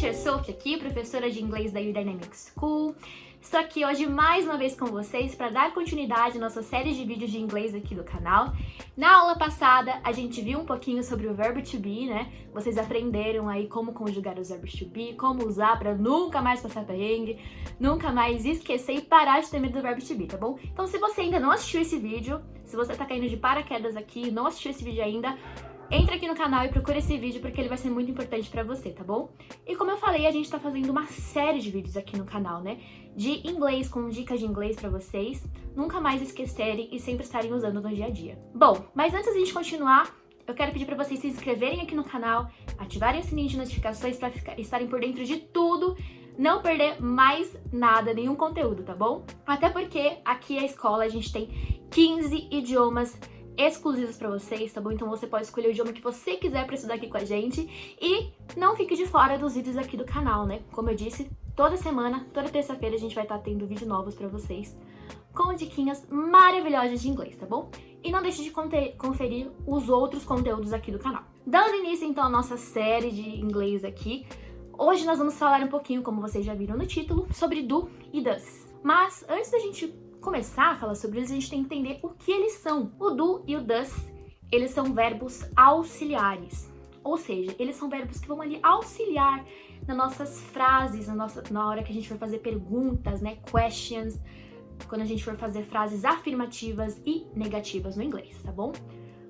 Teacher Sophie aqui, professora de inglês da U-Dynamic School. Estou aqui hoje mais uma vez com vocês para dar continuidade à nossa série de vídeos de inglês aqui do canal. Na aula passada, a gente viu um pouquinho sobre o verbo to be, né? Vocês aprenderam aí como conjugar os verbos to be, como usar para nunca mais passar perrengue, nunca mais esquecer e parar de ter medo do verbo to be, tá bom? Então, se você ainda não assistiu esse vídeo, se você tá caindo de paraquedas aqui e não assistiu esse vídeo ainda, entra aqui no canal e procura esse vídeo porque ele vai ser muito importante pra você, tá bom? E como eu falei, a gente tá fazendo uma série de vídeos aqui no canal, né? De inglês, com dicas de inglês pra vocês nunca mais esquecerem e sempre estarem usando no dia a dia. Bom, mas antes da gente continuar, eu quero pedir pra vocês se inscreverem aqui no canal, ativarem o sininho de notificações pra estarem por dentro de tudo, não perder mais nada, nenhum conteúdo, tá bom? Até porque aqui é a escola, a gente tem 15 idiomas exclusivos pra vocês, tá bom? Então você pode escolher o idioma que você quiser pra estudar aqui com a gente e não fique de fora dos vídeos aqui do canal, né? Como eu disse, toda semana, toda terça-feira a gente vai estar tendo vídeos novos pra vocês com diquinhas maravilhosas de inglês, tá bom? E não deixe de conferir os outros conteúdos aqui do canal. Dando início então à nossa série de inglês aqui, hoje nós vamos falar um pouquinho, como vocês já viram no título, sobre do e does. Mas antes da gente começar a falar sobre eles, a gente tem que entender o que eles são. O do e o does, eles são verbos auxiliares. Ou seja, eles são verbos que vão ali auxiliar nas nossas frases, na hora que a gente for fazer perguntas, né? Questions, quando a gente for fazer frases afirmativas e negativas no inglês, tá bom?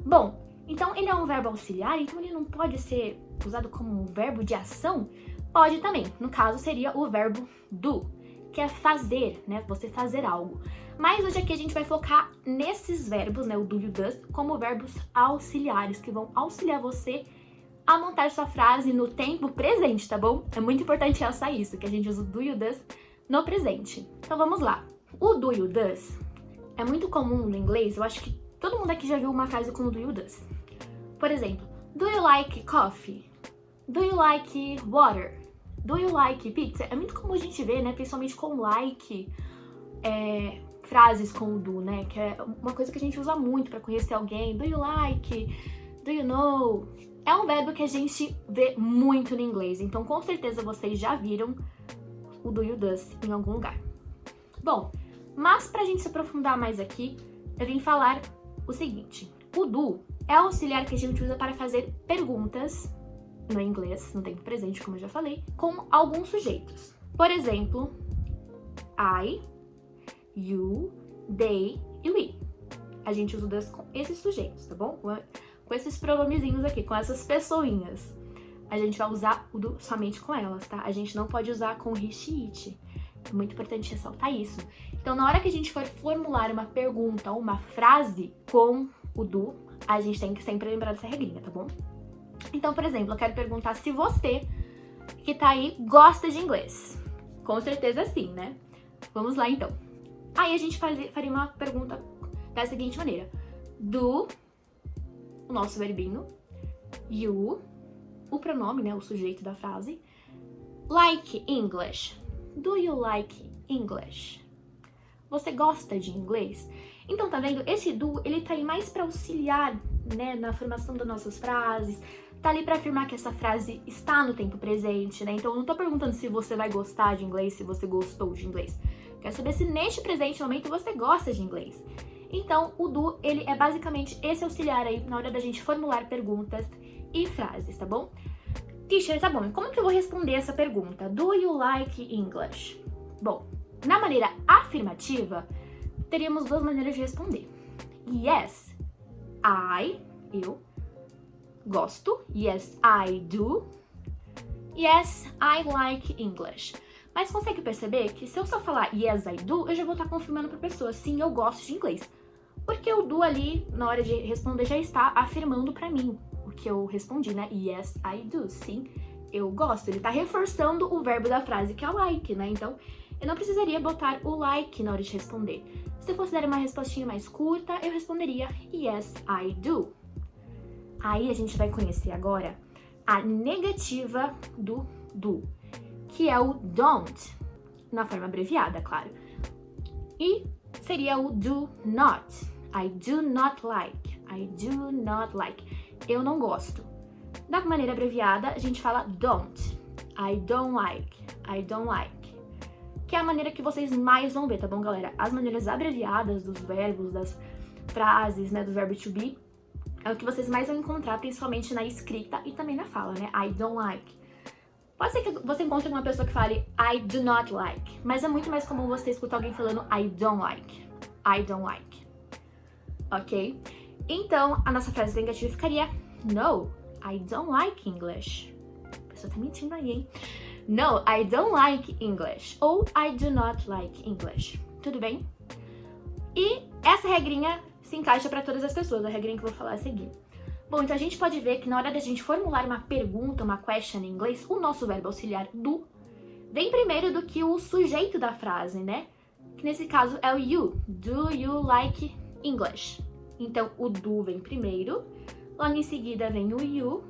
Bom, então ele é um verbo auxiliar, então ele não pode ser usado como um verbo de ação? Pode também. No caso, seria o verbo do, que é fazer, né? Você fazer algo. Mas hoje aqui a gente vai focar nesses verbos, né? O do e o does, como verbos auxiliares, que vão auxiliar você a montar sua frase no tempo presente, tá bom? É muito importante realçar isso, que a gente usa o do e o does no presente. Então vamos lá. O do e o does é muito comum no inglês, eu acho que todo mundo aqui já viu uma frase com o do e o does. Por exemplo, do you like coffee? Do you like water? Do you like pizza? É muito comum a gente ver, né? Principalmente com like, frases com o do, né? Que é uma coisa que a gente usa muito pra conhecer alguém. Do you like? Do you know? É um verbo que a gente vê muito no inglês. Então, com certeza, vocês já viram o do e o does em algum lugar. Bom, mas pra gente se aprofundar mais aqui, eu vim falar o seguinte. O do é o auxiliar que a gente usa para fazer perguntas no inglês, no tempo presente, como eu já falei, com alguns sujeitos. Por exemplo, I, you, they e we. A gente usa o does com esses sujeitos, tá bom? Com esses pronomezinhos aqui, com essas pessoinhas. A gente vai usar o do somente com elas, tá? A gente não pode usar com he, she, it. É muito importante ressaltar isso. Então, na hora que a gente for formular uma pergunta ou uma frase com o do, a gente tem que sempre lembrar dessa regrinha, tá bom? Então, por exemplo, eu quero perguntar se você que tá aí gosta de inglês. Com certeza sim, né? Vamos lá, então. Aí a gente faria uma pergunta da seguinte maneira. Do, o nosso verbinho, you, o pronome, né, o sujeito da frase, like English. Do you like English? Você gosta de inglês? Então, tá vendo? Esse do, ele tá aí mais pra auxiliar, né, na formação das nossas frases, tá ali pra afirmar que essa frase está no tempo presente, né? Então, eu não tô perguntando se você vai gostar de inglês, se você gostou de inglês. Quero saber se neste presente momento você gosta de inglês. Então, o do, ele é basicamente esse auxiliar aí na hora da gente formular perguntas e frases, tá bom? Teacher, tá bom, como que eu vou responder essa pergunta? Do you like English? Bom, na maneira afirmativa, teríamos duas maneiras de responder. Yes, eu gosto. Yes, I do. Yes, I like English. Mas consegue perceber que se eu só falar yes, I do, eu já vou estar confirmando para a pessoa, sim, eu gosto de inglês. Porque o do ali, na hora de responder, já está afirmando para mim o que eu respondi, né? Yes, I do. Sim, eu gosto. Ele tá reforçando o verbo da frase, que é o like, né? Então, eu não precisaria botar o like na hora de responder. Se eu fosse dar uma respostinha mais curta, eu responderia yes, I do. Aí a gente vai conhecer agora a negativa do do, que é o don't, na forma abreviada, claro. E seria o do not. I do not like. I do not like. Eu não gosto. Da maneira abreviada, a gente fala don't. I don't like, I don't like. Que é a maneira que vocês mais vão ver, tá bom, galera? As maneiras abreviadas dos verbos, das frases, né, do verbo to be, é o que vocês mais vão encontrar, principalmente na escrita e também na fala, né? I don't like. Pode ser que você encontre uma pessoa que fale I do not like, mas é muito mais comum você escutar alguém falando I don't like. I don't like. Ok? Então, a nossa frase negativa ficaria No, I don't like English. A pessoa tá mentindo aí, hein? No, I don't like English. Ou I do not like English. Tudo bem? E essa regrinha se encaixa para todas as pessoas, a regrinha que eu vou falar a seguir. Bom, então a gente pode ver que na hora da gente formular uma pergunta, uma question em inglês, o nosso verbo auxiliar do vem primeiro do que o sujeito da frase, né? Que nesse caso é o you. Do you like English? Então o do vem primeiro, logo em seguida vem o you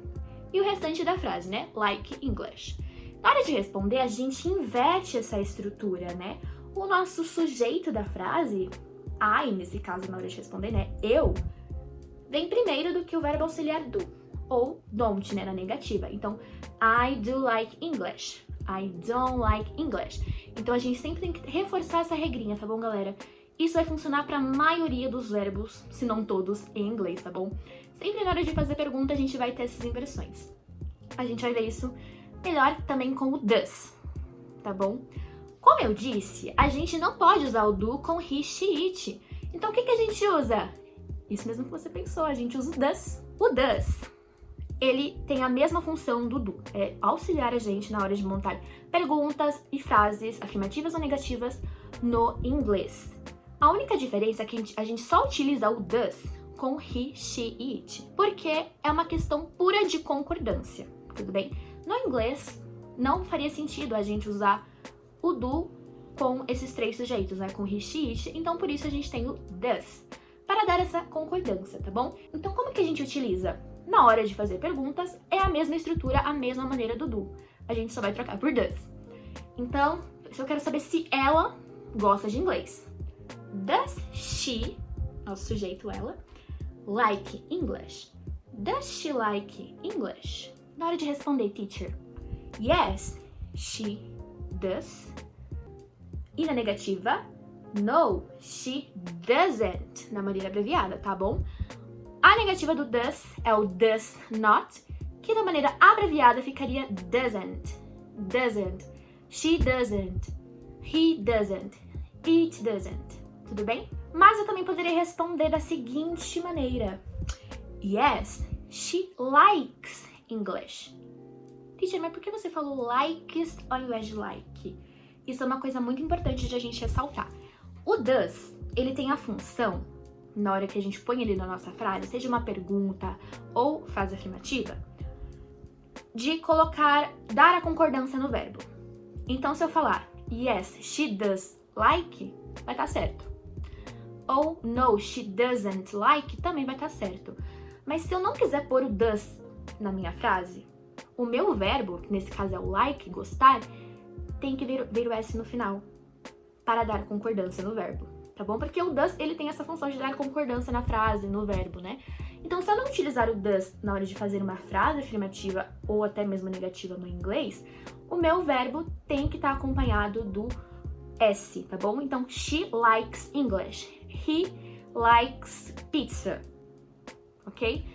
e o restante da frase, né? Like English. Na hora de responder, a gente inverte essa estrutura, né? O nosso sujeito da frase, I, nesse caso, na hora de responder, né? Eu, vem primeiro do que o verbo auxiliar do, ou don't, né, na negativa. Então, I do like English. I don't like English. Então, a gente sempre tem que reforçar essa regrinha, tá bom, galera? Isso vai funcionar para a maioria dos verbos, se não todos, em inglês, tá bom? Sempre na hora de fazer pergunta, a gente vai ter essas inversões. A gente vai ver isso melhor também com o does, tá bom? Como eu disse, a gente não pode usar o do com he, she, it. Então, o que a gente usa? Isso mesmo que você pensou, a gente usa o does. O does, ele tem a mesma função do do, é auxiliar a gente na hora de montar perguntas e frases afirmativas ou negativas no inglês. A única diferença é que a gente só utiliza o does com he, she e it, porque é uma questão pura de concordância, tudo bem? No inglês, não faria sentido a gente usar o do com esses três sujeitos, né? Com he, she, it, então por isso a gente tem o does, para dar essa concordância, tá bom? Então como que a gente utiliza? Na hora de fazer perguntas, é a mesma estrutura, a mesma maneira do do. A gente só vai trocar por does. Então, eu quero saber se ela gosta de inglês. Does she, nosso sujeito ela, like English? Does she like English? Na hora de responder, teacher, yes, she does. E na negativa, no, she doesn't, na maneira abreviada, tá bom? A negativa do does é o does not, que na maneira abreviada ficaria doesn't, doesn't, she doesn't, he doesn't, it doesn't, tudo bem? Mas eu também poderia responder da seguinte maneira, yes, she likes English. Teacher, mas por que você falou likes ao invés de like? Isso é uma coisa muito importante de a gente ressaltar. O does, ele tem a função, na hora que a gente põe ele na nossa frase, seja uma pergunta ou frase afirmativa, de colocar, dar a concordância no verbo. Então, se eu falar, yes, she does like, vai estar certo. Ou, no, she doesn't like, também vai estar certo. Mas se eu não quiser pôr o does na minha frase, o meu verbo, que nesse caso é o like, gostar, tem que vir o S no final, para dar concordância no verbo, tá bom? Porque o does, ele tem essa função de dar concordância na frase, no verbo, né? Então, se eu não utilizar o does na hora de fazer uma frase afirmativa ou até mesmo negativa no inglês, o meu verbo tem que estar acompanhado do S, tá bom? Então, she likes English. He likes pizza, ok?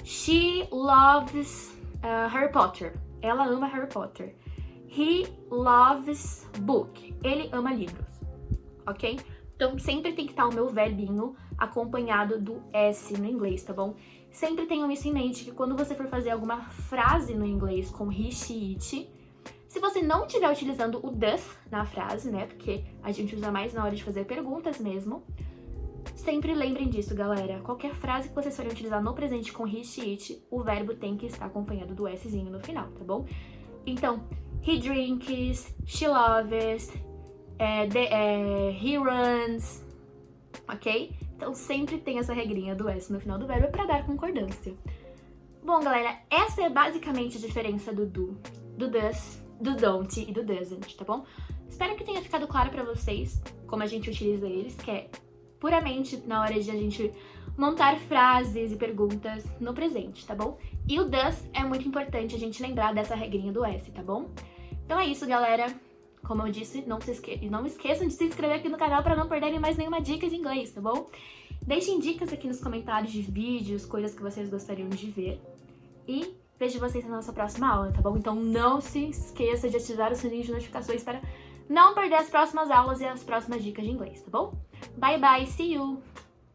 She loves Harry Potter. Ela ama Harry Potter. He loves book. Ele ama livros, ok? Então, sempre tem que estar o meu verbinho acompanhado do S no inglês, tá bom? Sempre tenham isso em mente, que quando você for fazer alguma frase no inglês com he, she, it, se você não estiver utilizando o does na frase, né? Porque a gente usa mais na hora de fazer perguntas mesmo. Sempre lembrem disso, galera. Qualquer frase que vocês forem utilizar no presente com he, she, it, o verbo tem que estar acompanhado do Szinho no final, tá bom? Então, he drinks, she loves, he runs, ok? Então sempre tem essa regrinha do S no final do verbo para dar concordância. Bom, galera, essa é basicamente a diferença do do does, do don't e do doesn't, tá bom? Espero que tenha ficado claro para vocês como a gente utiliza eles, que é puramente na hora de a gente montar frases e perguntas no presente, tá bom? E o does é muito importante a gente lembrar dessa regrinha do S, tá bom? Então é isso, galera. Como eu disse, não esqueçam de se inscrever aqui no canal para não perderem mais nenhuma dica de inglês, tá bom? Deixem dicas aqui nos comentários de vídeos, coisas que vocês gostariam de ver. E vejo vocês na nossa próxima aula, tá bom? Então não se esqueça de ativar o sininho de notificações para não perder as próximas aulas e as próximas dicas de inglês, tá bom? Bye bye, see you!